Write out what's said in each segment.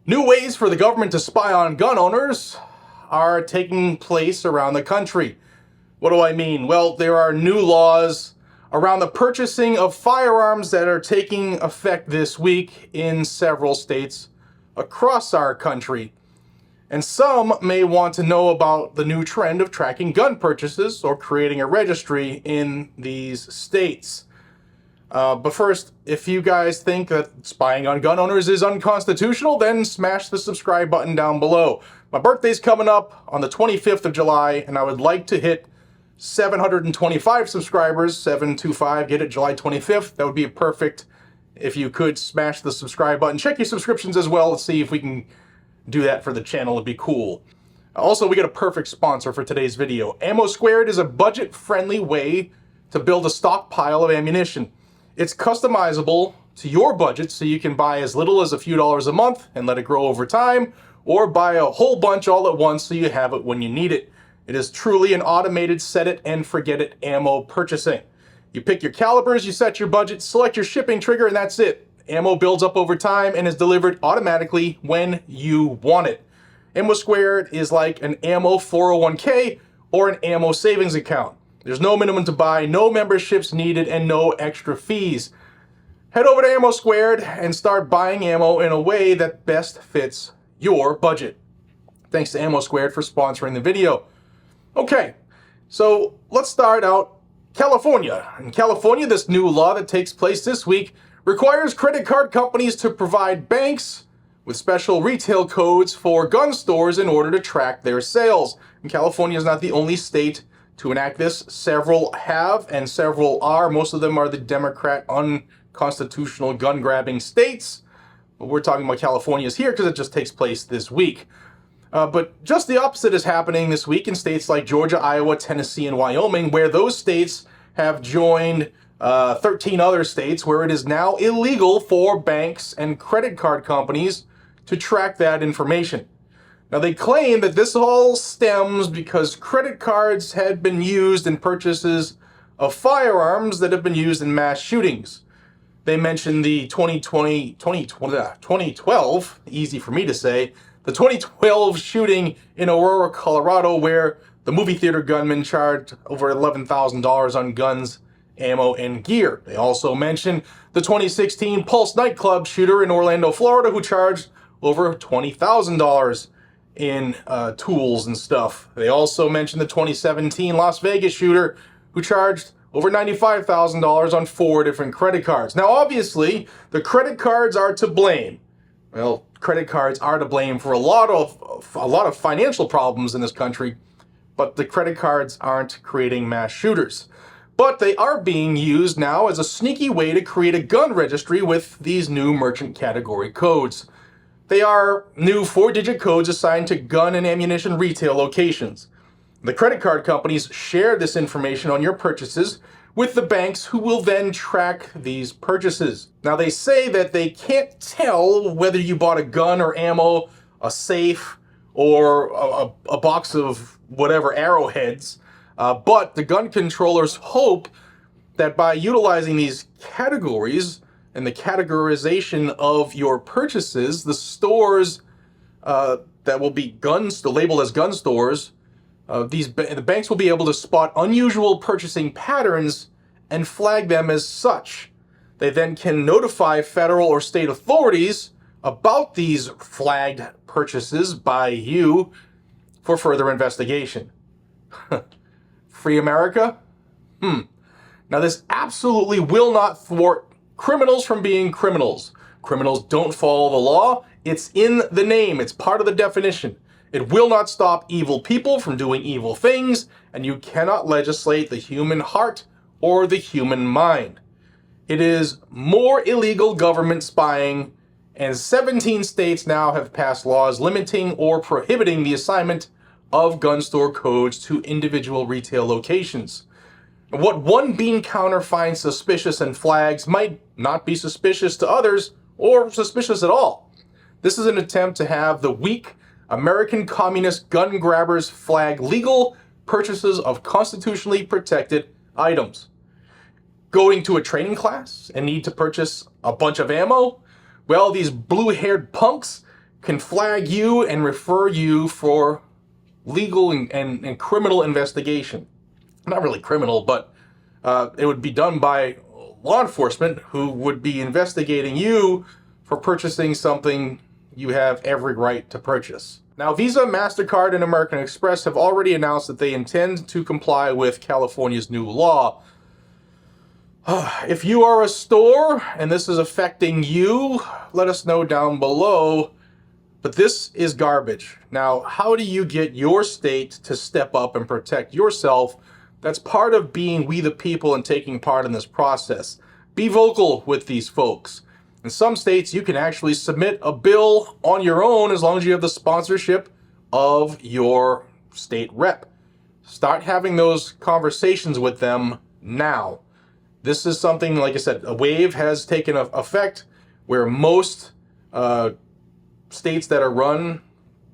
New ways for the government to spy on gun owners are taking place around the country. What do I mean? Well, there are new laws around the purchasing of firearms that are taking effect this week in several states across our country. And some may want to know about the new trend of tracking gun purchases or creating a registry in these states. But first, if you guys think that spying on gun owners is unconstitutional, then smash the subscribe button down below. My birthday's coming up on the 25th of July, and I would like to hit 725 subscribers, 725, get it July 25th. That would be perfect if you could smash the subscribe button. Check your subscriptions as well. Let's see if we can do that for the channel. It'd be cool. Also, we got a perfect sponsor for today's video. Ammo Squared is a budget-friendly way to build a stockpile of ammunition. It's customizable to your budget, so you can buy as little as a few dollars a month and let it grow over time, or buy a whole bunch all at once so you have it when you need it. It is truly an automated set it and forget it ammo purchasing. You pick your calibers, you set your budget, select your shipping trigger, and that's it. Ammo builds up over time and is delivered automatically when you want it. Ammo Squared is like an ammo 401k or an ammo savings account. There's no minimum to buy, no memberships needed, and no extra fees. Head over to Ammo Squared and start buying ammo in a way that best fits your budget. Thanks to Ammo Squared for sponsoring the video. Okay, so let's start out California. In California, this new law that takes place this week requires credit card companies to provide banks with special retail codes for gun stores in order to track their sales. And California is not the only state to enact this. Several have and several are. Most of them are the Democrat unconstitutional gun-grabbing states. But we're talking about California's here because it just takes place this week. But just the opposite is happening this week in states like Georgia, Iowa, Tennessee, and Wyoming, where those states have joined 13 other states where it is now illegal for banks and credit card companies to track that information. Now, they claim that this all stems because credit cards had been used in purchases of firearms that have been used in mass shootings. They mentioned the 2012, easy for me to say, the 2012 shooting in Aurora, Colorado, where the movie theater gunman charged over $11,000 on guns, ammo, and gear. They also mentioned the 2016 Pulse nightclub shooter in Orlando, Florida, who charged over $20,000 in tools and stuff. They also mentioned the 2017 Las Vegas shooter who charged over $95,000 on 4 different credit cards. Now, obviously, the credit cards are to blame. Well, credit cards are to blame for a lot of financial problems in this country, but the credit cards aren't creating mass shooters. But they are being used now as a sneaky way to create a gun registry with these new merchant category codes. They are new 4-digit codes assigned to gun and ammunition retail locations. The credit card companies share this information on your purchases with the banks, who will then track these purchases. Now, they say that they can't tell whether you bought a gun or ammo, a safe, or a box of whatever arrowheads, but the gun controllers hope that by utilizing these categories and the categorization of your purchases, the stores that will be labeled as gun stores, the banks will be able to spot unusual purchasing patterns and flag them as such. They then can notify federal or state authorities about these flagged purchases by you for further investigation. Free America? Now, this absolutely will not thwart criminals from being criminals. Criminals don't follow the law. It's in the name. It's part of the definition. It will not stop evil people from doing evil things, and you cannot legislate the human heart or the human mind. It is more illegal government spying, and 17 states now have passed laws limiting or prohibiting the assignment of gun store codes to individual retail locations. What one bean counter finds suspicious and flags might not be suspicious to others or suspicious at all. This is an attempt to have the weak American communist gun grabbers flag legal purchases of constitutionally protected items. Going to a training class and need to purchase a bunch of ammo? Well, these blue-haired punks can flag you and refer you for legal and criminal investigation. Not really criminal, but it would be done by law enforcement who would be investigating you for purchasing something you have every right to purchase. Now, Visa, MasterCard, and American Express have already announced that they intend to comply with California's new law. If you are a store and this is affecting you, let us know down below. But this is garbage. Now, how do you get your state to step up and protect yourself? That's part of being we the people and taking part in this process. Be vocal with these folks. In some states, you can actually submit a bill on your own as long as you have the sponsorship of your state rep. Start having those conversations with them now. This is something, like I said, a wave has taken effect where most states that are run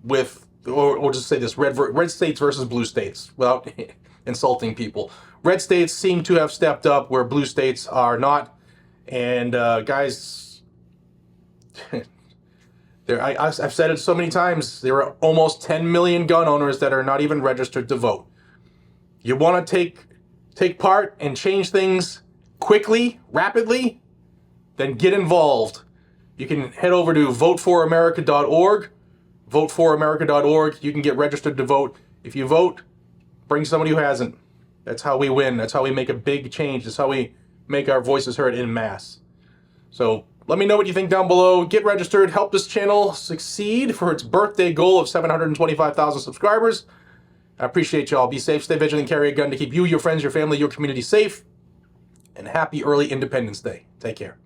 with, or we'll just say this, red states versus blue states, without insulting people. Red states seem to have stepped up where blue states are not. And guys, I've said it so many times, there are almost 10 million gun owners that are not even registered to vote. You want to take part and change things quickly, rapidly, then get involved. You can head over to voteforamerica.org. Voteforamerica.org. You can get registered to vote. If you vote, bring somebody who hasn't. That's how we win. That's how we make a big change. That's how we make our voices heard en masse. So let me know what you think down below. Get registered. Help this channel succeed for its birthday goal of 725,000 subscribers. I appreciate y'all. Be safe, stay vigilant, carry a gun to keep you, your friends, your family, your community safe. And happy early Independence Day. Take care.